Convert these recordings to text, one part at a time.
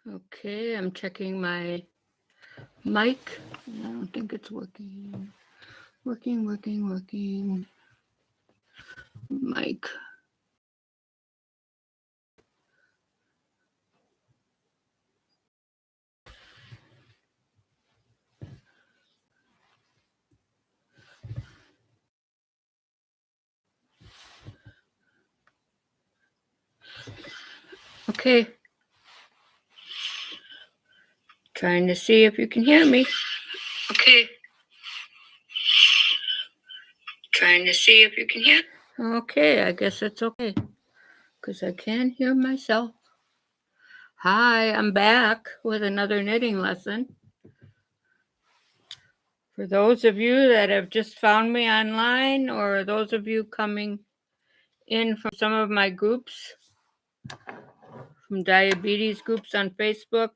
Okay, I'm checking my mic. I don't think it's working. Working. Mic. Okay. Trying to see if you can hear me. Okay. Trying to see if you can hear. Okay, I guess it's okay. Because I can hear myself. Hi, I'm back with another knitting lesson. For those of you that have just found me online, or those of you coming in from some of my groups, from diabetes groups on Facebook,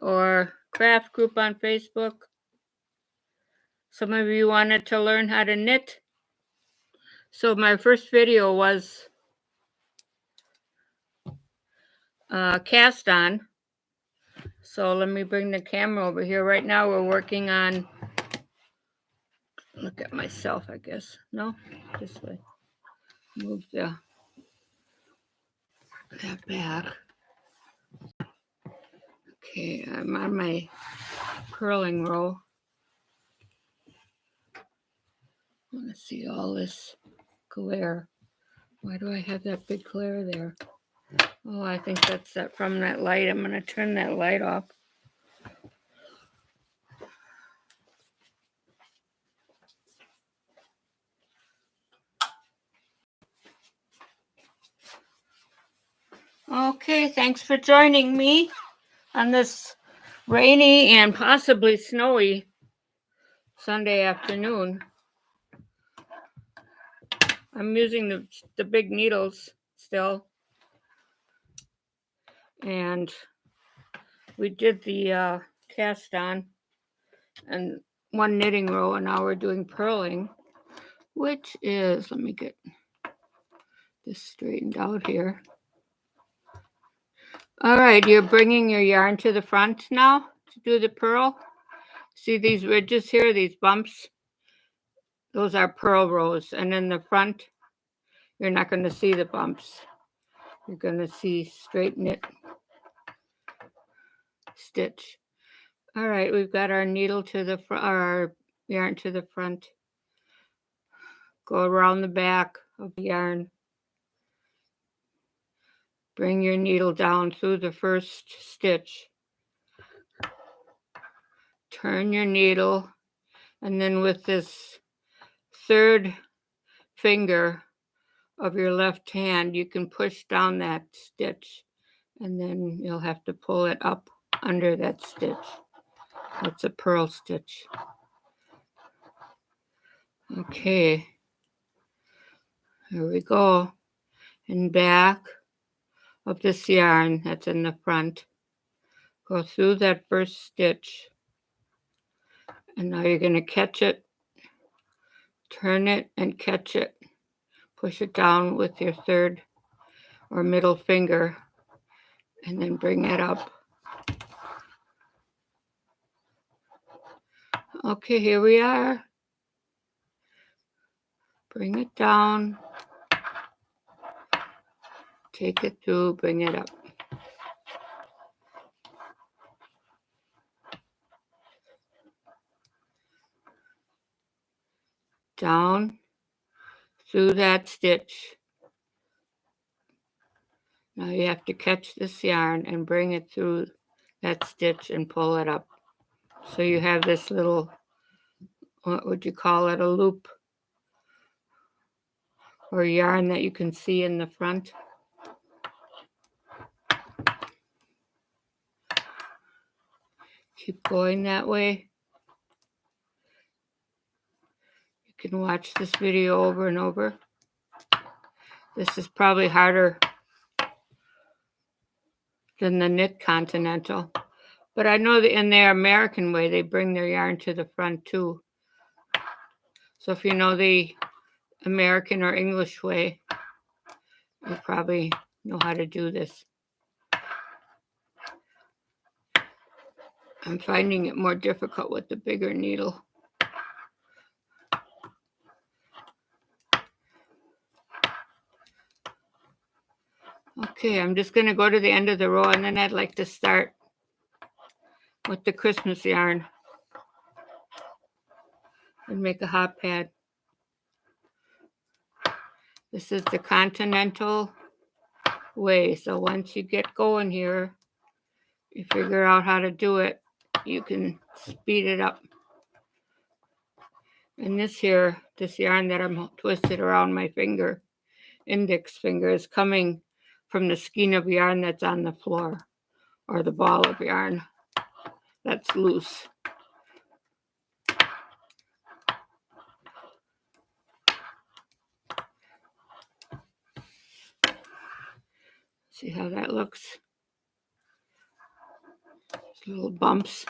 or craft group on Facebook. Some of you wanted to learn how to knit. So my first video was cast on. So let me bring the camera over here. Right now we're working on, look at myself, I guess. No, this way. Move that back. Okay, I'm on my purling row. I want to see all this glare. Why do I have that big glare there? Oh, I think that's that from that light. I'm going to turn that light off. Okay, thanks for joining me on this rainy and possibly snowy Sunday afternoon. I'm using the big needles still. And we did the cast on and one knitting row, and now we're doing purling, which is, let me get this straightened out here. All right, you're bringing your yarn to the front now to do the purl. See these ridges here, these bumps? Those are purl rows. And in the front, you're not going to see the bumps. You're going to see straight knit stitch. All right, we've got our needle to the front, our yarn to the front. Go around the back of the yarn. Bring your needle down through the first stitch. Turn your needle, and then with this third finger of your left hand, you can push down that stitch, and then you'll have to pull it up under that stitch. That's a purl stitch. Okay, here we go. And back of this yarn that's in the front, go through that first stitch, and now you're going to catch it, turn it and catch it. Push it down with your third or middle finger, and then bring it up. Okay, here we are. Bring it down. Take it through, bring it up. Down through that stitch. Now you have to catch this yarn and bring it through that stitch and pull it up. So you have this little, what would you call it, a loop or yarn that you can see in the front. Keep going that way. You can watch this video over and over. This is probably harder than the knit continental. But I know that in their American way, they bring their yarn to the front too. So if you know the American or English way, you probably know how to do this. I'm finding it more difficult with the bigger needle. Okay, I'm just going to go to the end of the row, and then I'd like to start with the Christmas yarn and make a hot pad. This is the continental way. So once you get going here, you figure out how to do it, you can speed it up. And this yarn that I'm twisted around my finger, index finger, is coming from the skein of yarn that's on the floor, or the ball of yarn that's loose. See how that looks? There's little bumps.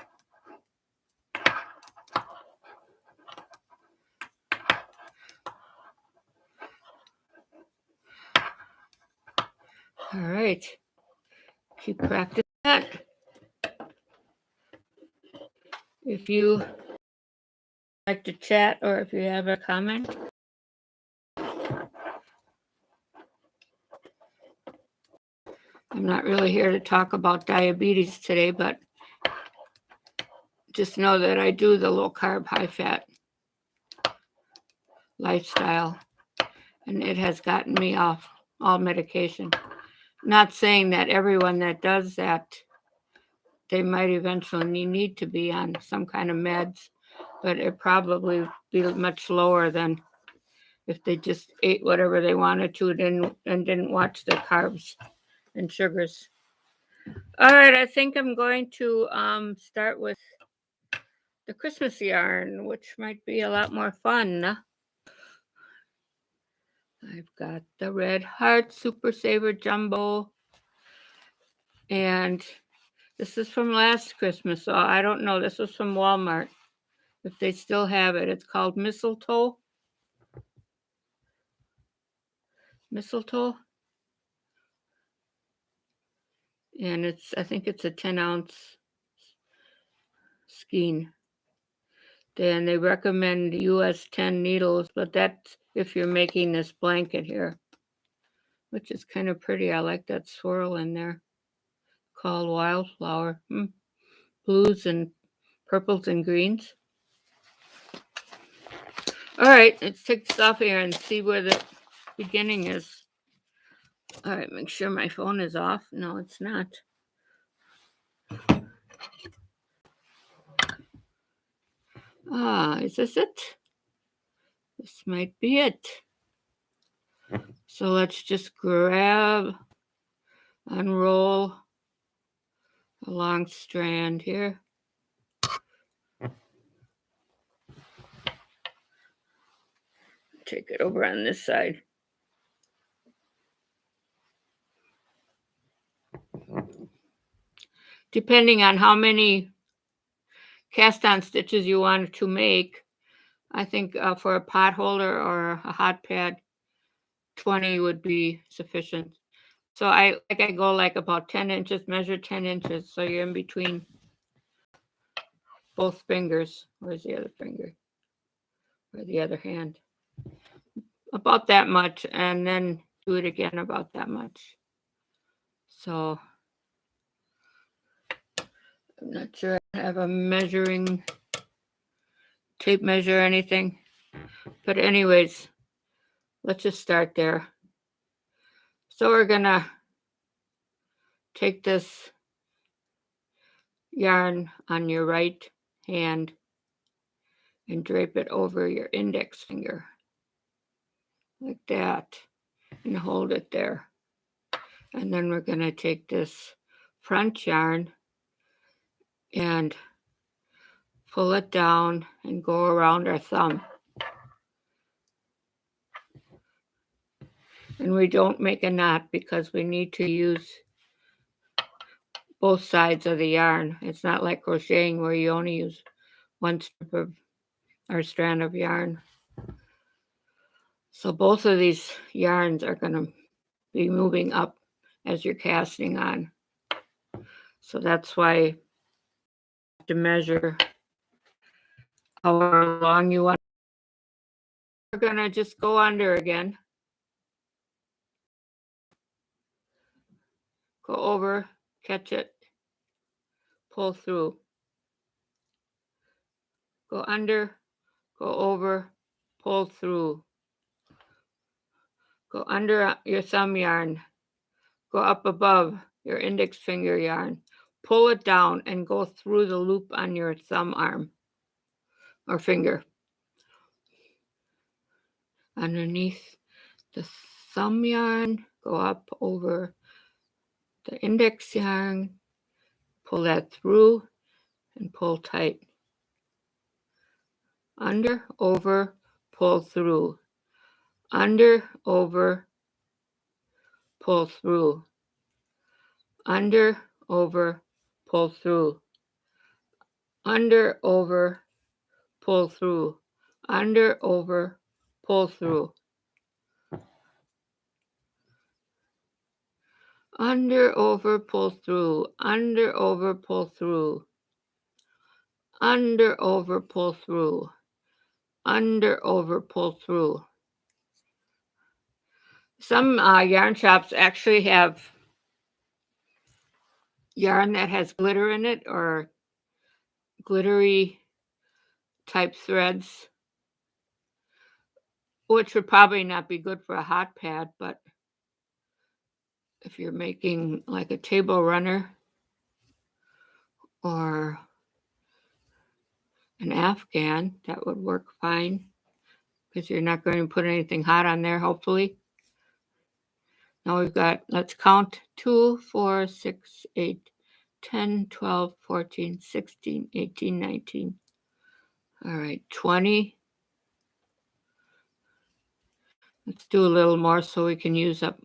All right, keep practicing that. If you like to chat or if you have a comment, I'm not really here to talk about diabetes today, but just know that I do the low carb, high fat lifestyle, and it has gotten me off all medication. Not saying that everyone that does that, they might eventually need to be on some kind of meds, but it probably be much lower than if they just ate whatever they wanted to and didn't watch their carbs and sugars. All right, I think I'm going to start with the Christmas yarn, which might be a lot more fun. I've got the Red Heart Super Saver Jumbo, and this is from last Christmas, so I don't know. This was from Walmart, if they still have it. It's called Mistletoe. And I think it's a 10-ounce skein. Then they recommend US 10 needles, but that's if you're making this blanket here, which is kind of pretty. I like that swirl in there, called Wildflower. Blues and purples and greens. All right, let's take this off here and see where the beginning is. All right, make sure my phone is off. No, it's not. Is this it? This might be it. So let's just unroll a long strand here. Take it over on this side. Depending on how many cast-on stitches you want to make, I think for a pot holder or a hot pad, 20 would be sufficient. So I go like about 10 inches, measure 10 inches. So you're in between both fingers. Where's the other finger? Or the other hand? About that much, and then do it again about that much. So I'm not sure I have a measuring tape measure or anything. But anyways, let's just start there. So we're gonna take this yarn on your right hand and drape it over your index finger like that and hold it there. And then we're going to take this front yarn and pull it down and go around our thumb. And we don't make a knot because we need to use both sides of the yarn. It's not like crocheting where you only use one strip of or strand of yarn. So both of these yarns are going to be moving up as you're casting on. So that's why to measure however long you want. We're going to just go under again. Go over, catch it, pull through. Go under, go over, pull through. Go under your thumb yarn. Go up above your index finger yarn. Pull it down and go through the loop on your thumb arm or finger. Underneath the thumb yarn, go up over the index yarn, pull that through and pull tight. Under, over, pull through. Under, over, pull through. Under, over, pull through. Under, over, pull through. Under, over, pull through. Under, over, pull through. Under, over, pull through. Under, over, pull through. Under, over, pull through. Some yarn shops actually have yarn that has glitter in it or glittery type threads, which would probably not be good for a hot pad, but if you're making like a table runner or an Afghan, that would work fine because you're not going to put anything hot on there, hopefully. Now we've got, let's count 2, 4, 6, 8, 10, 12, 14, 16, 18, 19. All right, 20. Let's do a little more so we can use up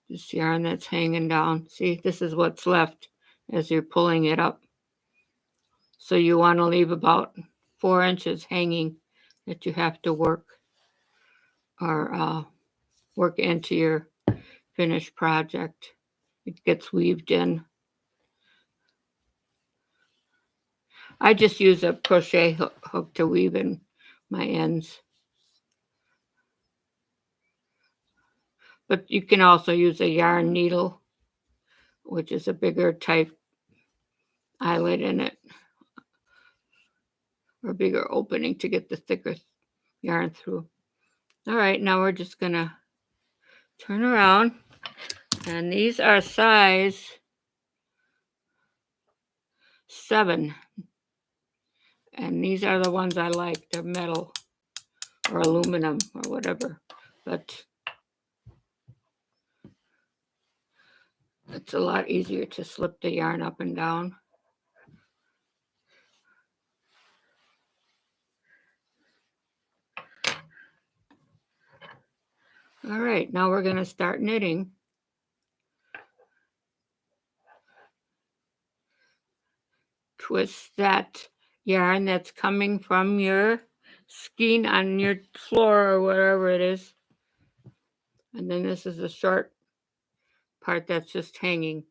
this yarn that's hanging down. See, this is what's left as you're pulling it up. So you want to leave about 4 inches hanging that you have to work or work into your finished project. It gets weaved in. I just use a crochet hook to weave in my ends. But you can also use a yarn needle, which is a bigger type eyelet in it, or a bigger opening to get the thicker yarn through. All right, now we're just gonna turn around, and these are size 7, and these are the ones I like. They're metal or aluminum or whatever, but it's a lot easier to slip the yarn up and down. All right, now we're going to start knitting. Twist that yarn that's coming from your skein on your floor or wherever it is. And then this is the short part that's just hanging.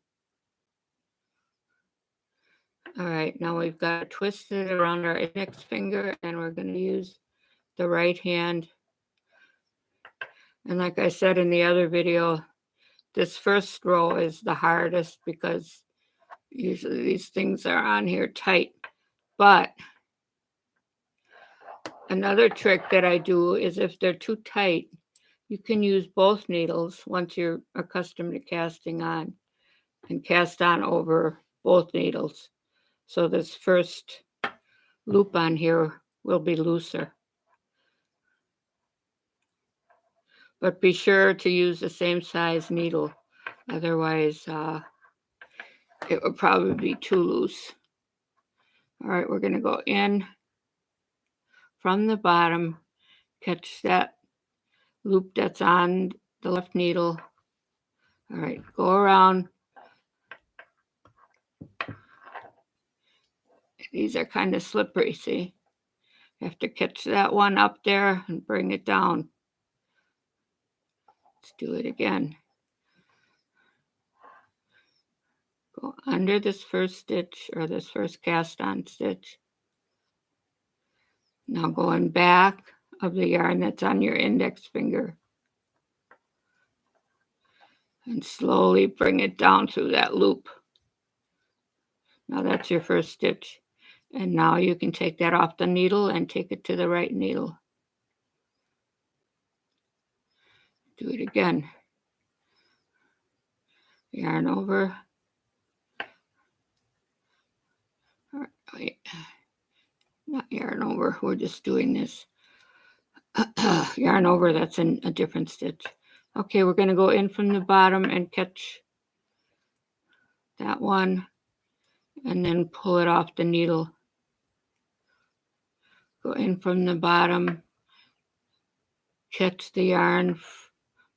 All right, now we've got to twist it around our index finger, and we're going to use the right hand. And like I said in the other video, this first row is the hardest because usually these things are on here tight. But another trick that I do is if they're too tight, you can use both needles once you're accustomed to casting on, and cast on over both needles. So this first loop on here will be looser. But be sure to use the same size needle. Otherwise, it will probably be too loose. All right, we're going to go in from the bottom, catch that loop that's on the left needle. All right, go around. These are kind of slippery, see? You have to catch that one up there and bring it down. Let's do it again. Go under this first stitch or this first cast on stitch. Now go in back of the yarn that's on your index finger and slowly bring it down through that loop. Now that's your first stitch. And now you can take that off the needle and take it to the right needle. Do it again. Yarn over. Wait, not yarn over. We're just doing this. Yarn over, that's in a different stitch. Okay, we're going to go in from the bottom and catch that one and then pull it off the needle. Go in from the bottom, catch the yarn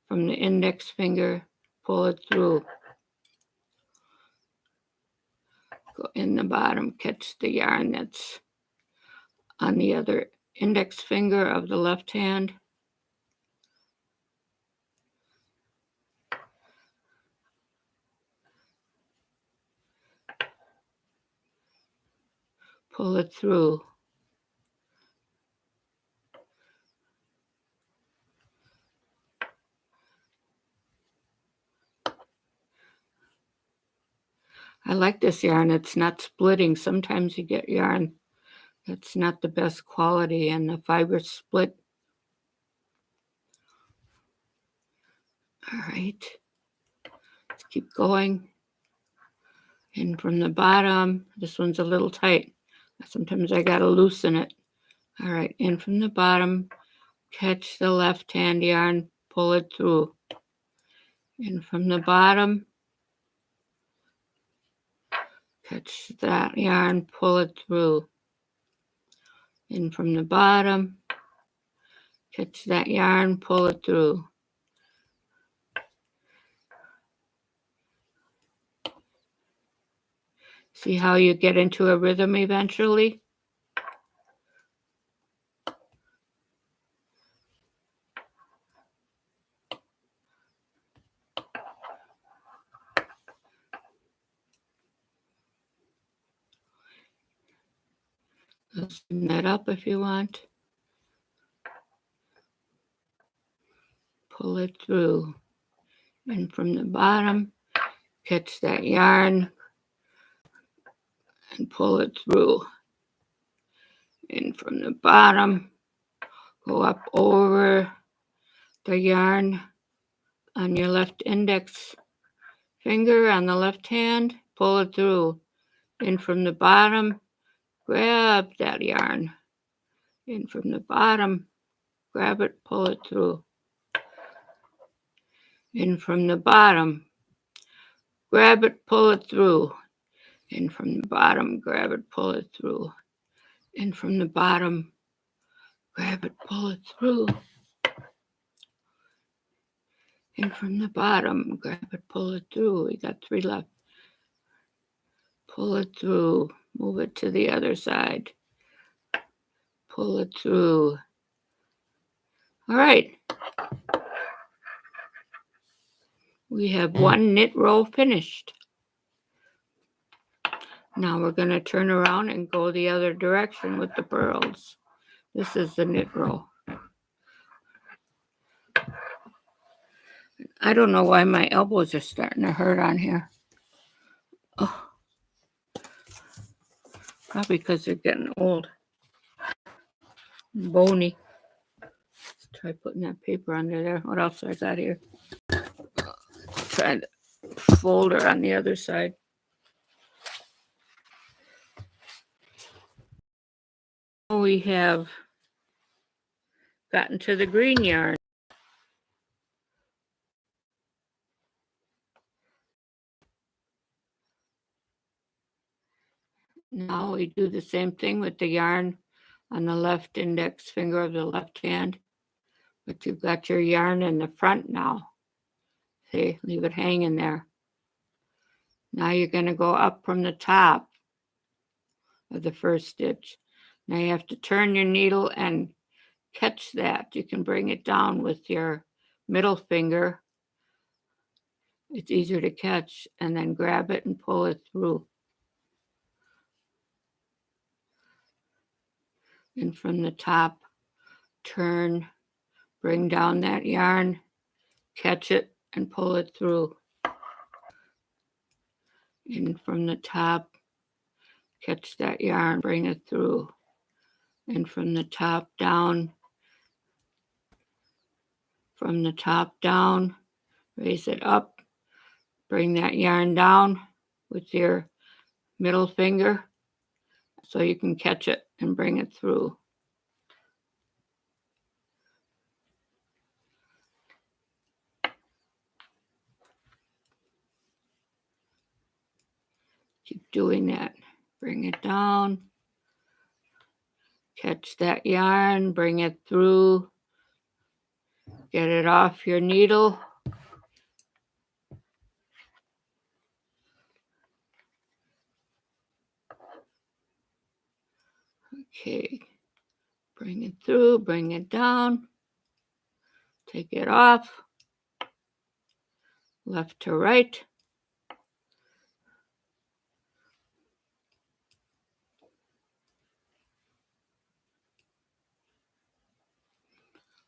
from the index finger, pull it through. Go in the bottom, catch the yarn that's on the other index finger of the left hand. Pull it through. I like this yarn. It's not splitting. Sometimes you get yarn that's not the best quality and the fibers split. All right. Let's keep going. In from the bottom. This one's a little tight. Sometimes I gotta loosen it. All right, in from the bottom, catch the left hand yarn, pull it through. In from the bottom, catch that yarn, pull it through. In from the bottom, catch that yarn, pull it through. See how you get into a rhythm eventually? Loosen that up if you want. Pull it through. In from the bottom, catch that yarn and pull it through. In from the bottom, go up over the yarn on your left index finger on the left hand, pull it through. In from the bottom, grab that yarn. In from the bottom, grab it, pull it through. In from the bottom, grab it, pull it through. In from the bottom, grab it, pull it through. In from the bottom, grab it, pull it through. In from the bottom, grab it, pull it through. We got 3 left. Pull it through. Move it to the other side. Pull it through. All right. We have 1 knit row finished. Now we're going to turn around and go the other direction with the purls. This is the knit row. I don't know why my elbows are starting to hurt on here. Oh, probably because they're getting old and bony. Let's try putting that paper under there. What else I got here? Try the folder on the other side. We have gotten to the green yarn. Now we do the same thing with the yarn on the left index finger of the left hand, but you've got your yarn in the front now. See, leave it hanging there. Now you're going to go up from the top of the first stitch. Now you have to turn your needle and catch that. You can bring it down with your middle finger it's easier to catch, and then grab it and pull it through. And from the top, turn, bring down that yarn, catch it, and pull it through. And from the top, catch that yarn, bring it through. And from the top down, raise it up, bring that yarn down with your middle finger so you can catch it and bring it through. Keep doing that. Bring it down, catch that yarn, bring it through, get it off your needle. Okay, bring it through, bring it down, take it off, left to right.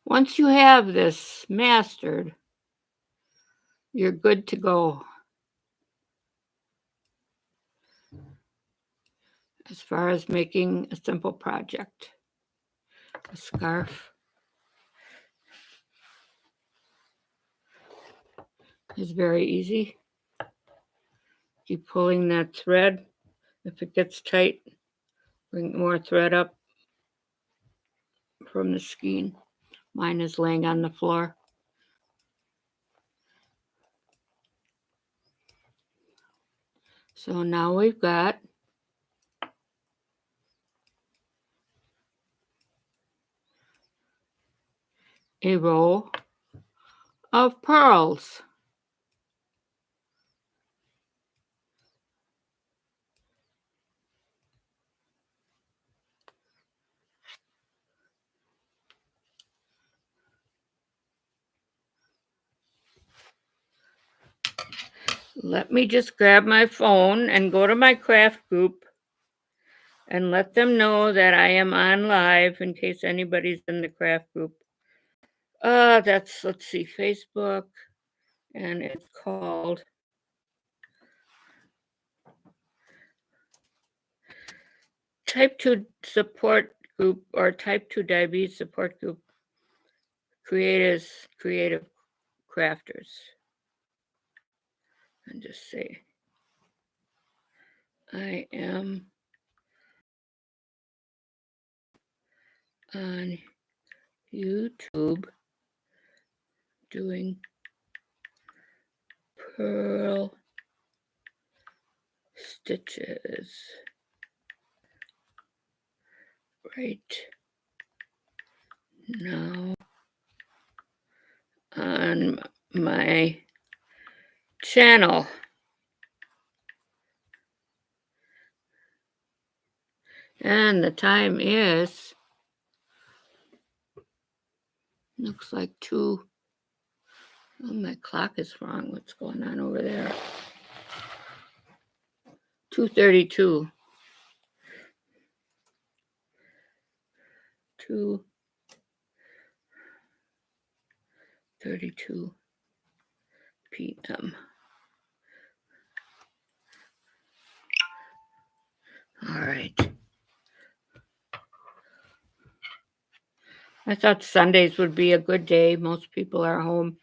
Once you have this mastered, you're good to go as far as making a simple project. A scarf is very easy. Keep pulling that thread. If it gets tight, bring more thread up from the skein. Mine is laying on the floor. So now we've got a row of pearls. Let me just grab my phone and go to my craft group and let them know that I am on live in case anybody's in the craft group. Let's see, Facebook, and it's called Type 2 Support Group or Type 2 Diabetes Support Group, Creative Crafters. And just say, I am on YouTube doing pearl stitches right now on my channel. And the time is, looks like 2. Oh, my clock is wrong. What's going on over there? 2:32. 2:32 p.m. All right. I thought Sundays would be a good day. Most people are home.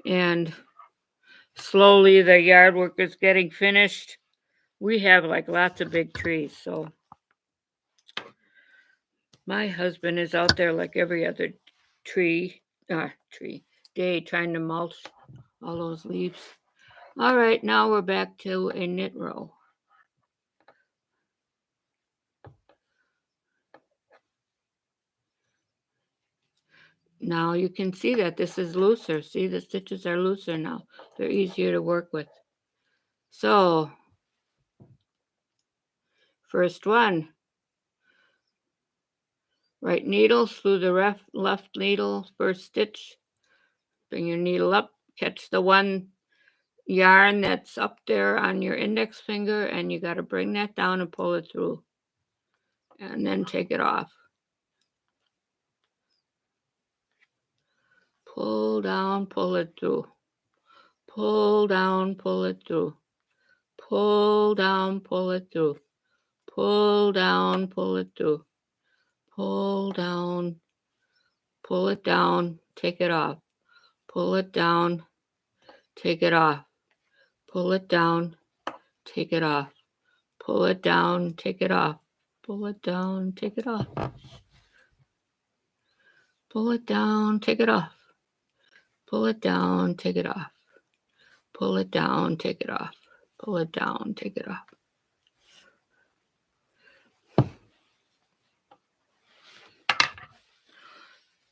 And slowly the yard work is getting finished. We have like lots of big trees, so my husband is out there like every other day trying to mulch all those leaves. All right, now we're back to a knit row. Now you can see that this is looser. See, the stitches are looser now. They're easier to work with. So, first one, right needle through the left needle, first stitch. Bring your needle up, catch the one yarn that's up there on your index finger, and you got to bring that down and pull it through, and then take it off. Pull down, pull it through. Pull down, pull it through. Pull down, pull it through. Pull down, pull it through. Pull down, pull it down, take it off. Pull it down, take it off. Pull it down, take it off. Pull it down, take it off. Pull it down, take it off. Pull it down, take it off. Pull it down, take it off. Pull it down, take it off. Pull it down, take it off.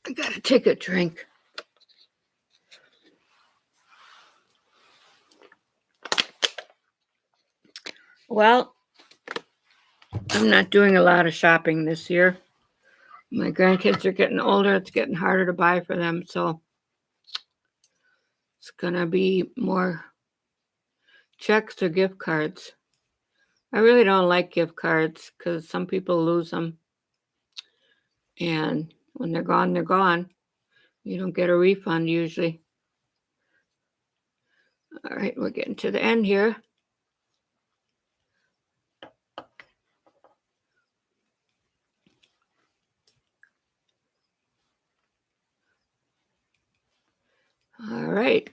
I gotta take a drink. Well, I'm not doing a lot of shopping this year. My grandkids are getting older. It's getting harder to buy for them, so it's gonna be more checks or gift cards. I really don't like gift cards because some people lose them, and when they're gone, they're gone. You don't get a refund usually. All right, we're getting to the end here. All right,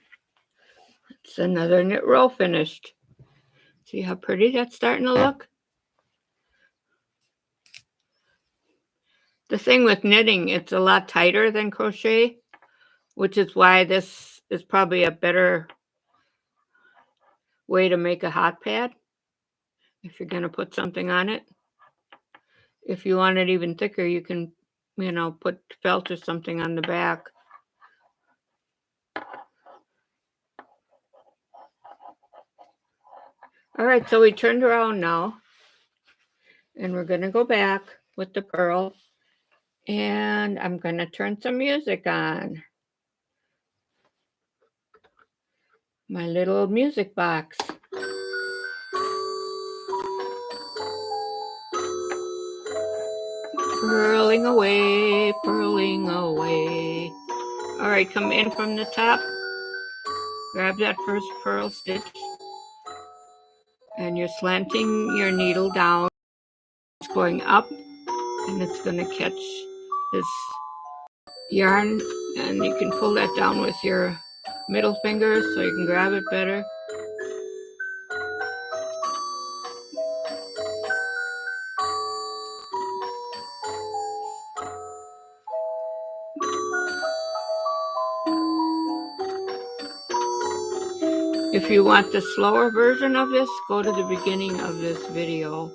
it's another knit row finished. See how pretty that's starting to look? The thing with knitting, it's a lot tighter than crochet, which is why this is probably a better way to make a hot pad if you're going to put something on it. If you want it even thicker, you can, put felt or something on the back. All right, so we turned around now, and we're going to go back with the purl, and I'm going to turn some music on. My little music box. Purling away, purling away. All right, come in from the top. Grab that first purl stitch. And you're slanting your needle down. It's going up, and it's going to catch this yarn. And you can pull that down with your middle finger so you can grab it better. If you want the slower version of this, go to the beginning of this video.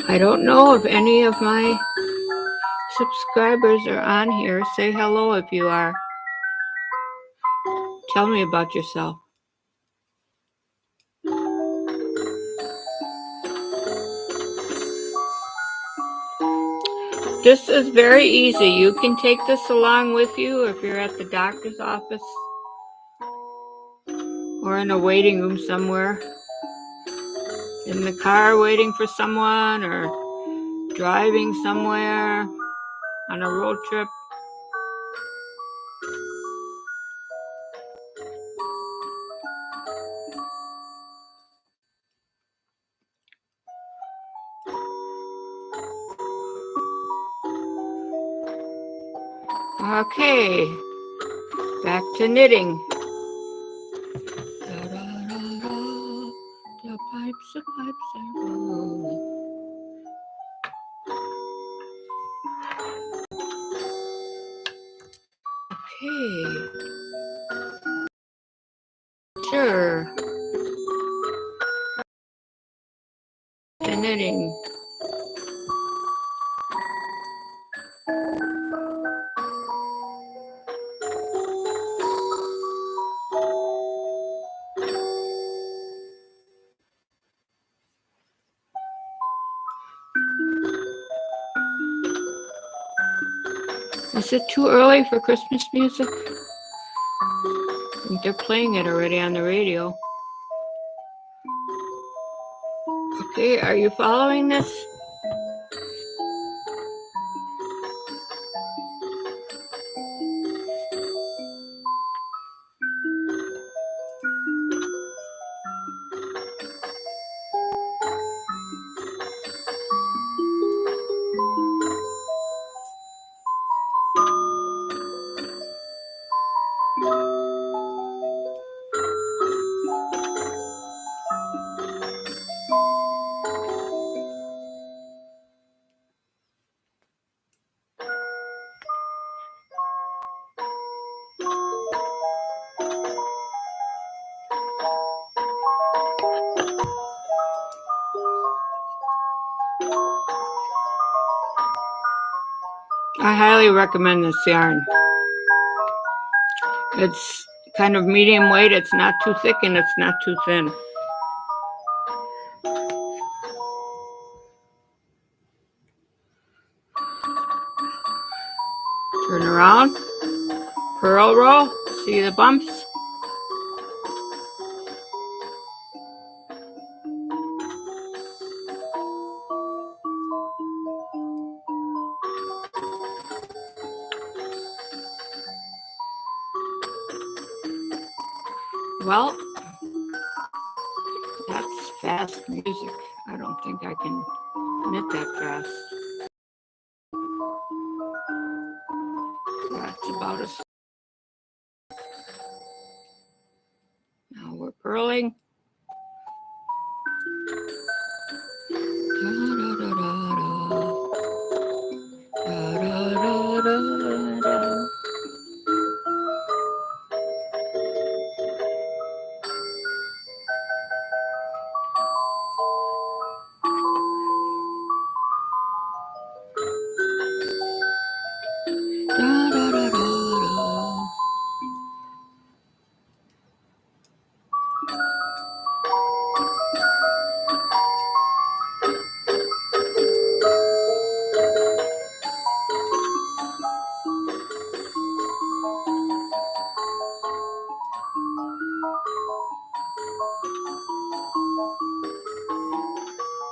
I don't know if any of my subscribers are on here. Say hello if you are. Tell me about yourself. This is very easy. You can take this along with you if you're at the doctor's office or in a waiting room somewhere, in the car waiting for someone, or driving somewhere on a road trip. Okay, back to knitting. The pipes are rolling. Okay. Sure. to knitting. Is it too early for Christmas music? I think they're playing it already on the radio. Okay, are you following this? I highly recommend this yarn. It's kind of medium weight. It's not too thick and it's not too thin. Turn around, purl roll, see the bumps? Well, that's fast music. I don't think I can knit that fast. That's about as. Now we're purling. Da, da, da, da, da. Da, da, da, da, da. Da, da, da, da, da.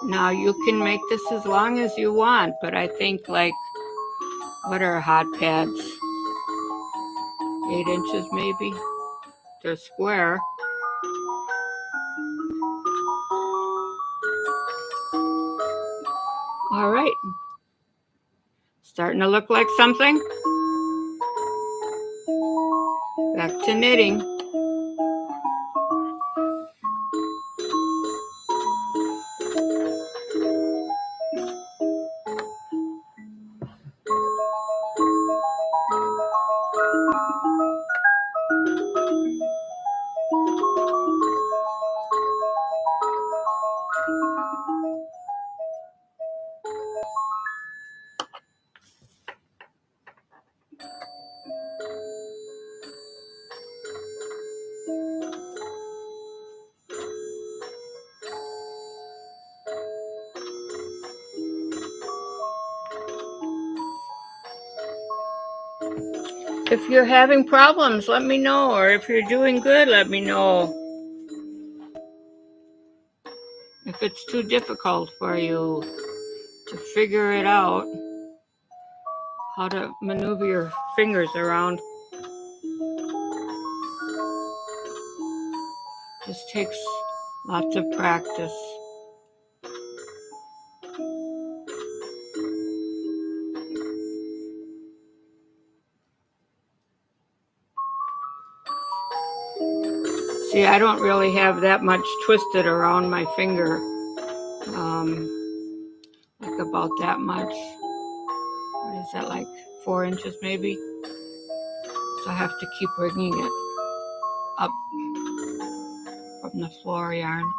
Now you can make this as long as you want, but I think like, what are hot pads? 8 inches maybe? They're square. All right. Starting to look like something. Back to knitting. If you're having problems, let me know. Or if you're doing good, let me know. If it's too difficult for you to figure it out, how to maneuver your fingers around. This takes lots of practice. See, I don't really have that much twisted around my finger. Like about that much. What is that, like 4 inches maybe? So I have to keep bringing it up from the floor yarn.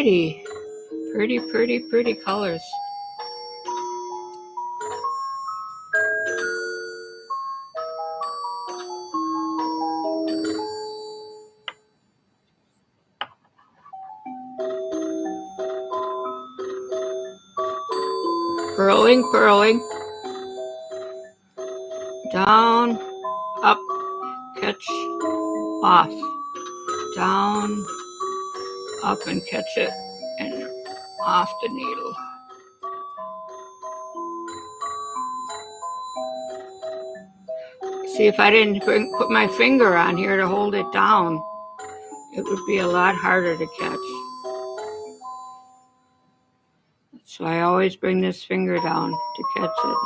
Pretty. Pretty, pretty, pretty colors. Purling, purling. Down, up, catch, off. Down, up and catch it, and off the needle. See, if I didn't put my finger on here to hold it down, it would be a lot harder to catch. So I always bring this finger down to catch it.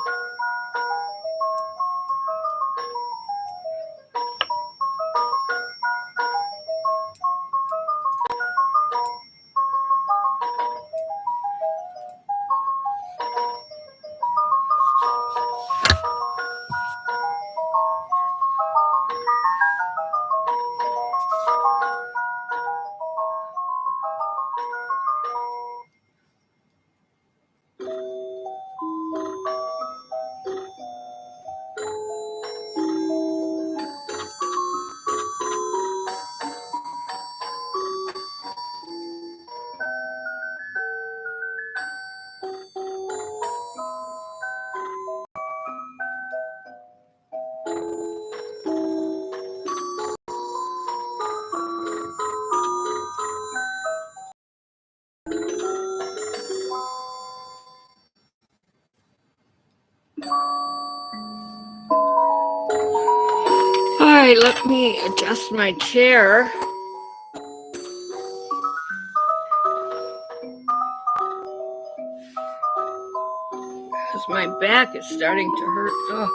All right, let me adjust my chair. Because my back is starting to hurt. Oh.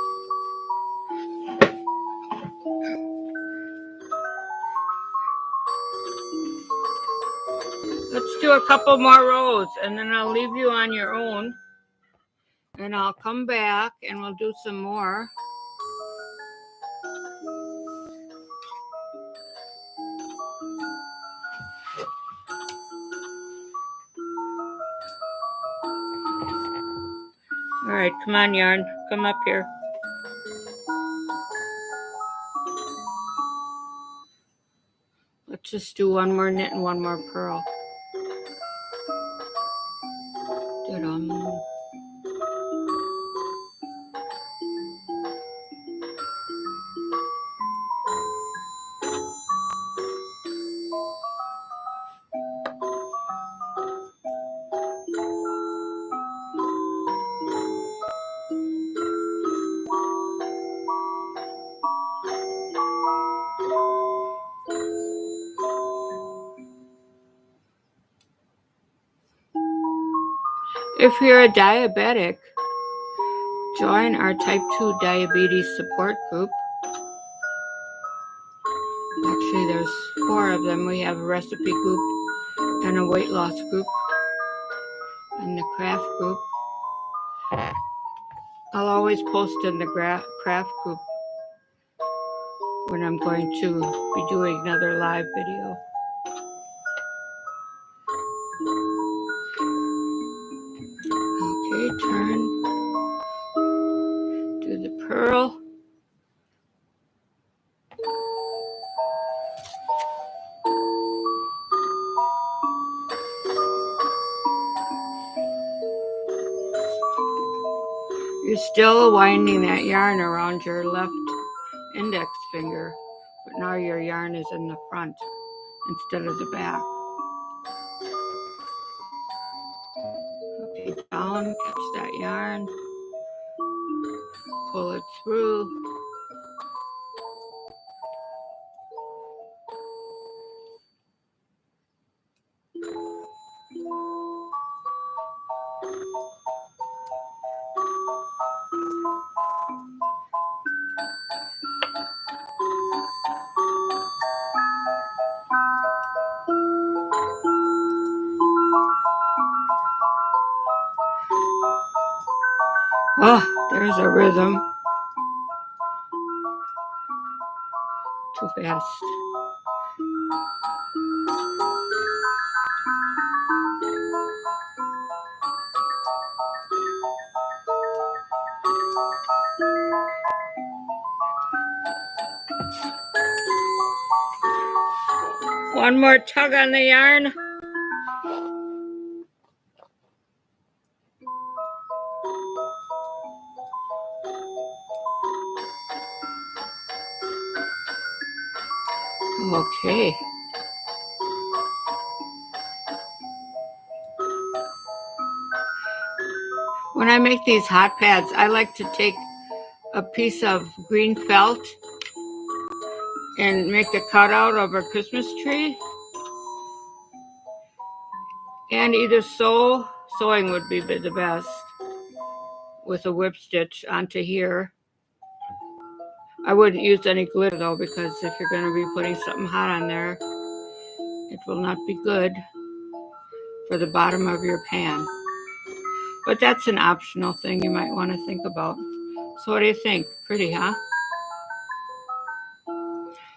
Let's do a couple more rows and then I'll leave you on your own. And I'll come back and we'll do some more. All right, come on, yarn. Come up here. Let's just do one more knit and one more purl. Da-dum. If you're a diabetic, join our type 2 diabetes support group. Actually, there's 4 of them. We have a recipe group and a weight loss group and the craft group. I'll always post in the craft group when I'm going to be doing another live video. Okay, turn, do the purl. You're still winding that yarn around your left index finger, but now your yarn is in the front instead of the back. Okay, down, catch that yarn, pull it through. Oh, there's a rhythm. Too fast. One more tug on the yarn. Okay. When I make these hot pads, I like to take a piece of green felt and make a cutout of a Christmas tree. And either sewing would be the best, with a whip stitch onto here. I wouldn't use any glitter though, because if you're going to be putting something hot on there, it will not be good for the bottom of your pan. But that's an optional thing you might want to think about. So what do you think? Pretty, huh?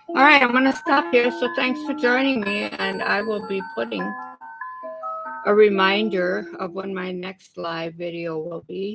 All right, I'm going to stop here. So thanks for joining me, and I will be putting a reminder of when my next live video will be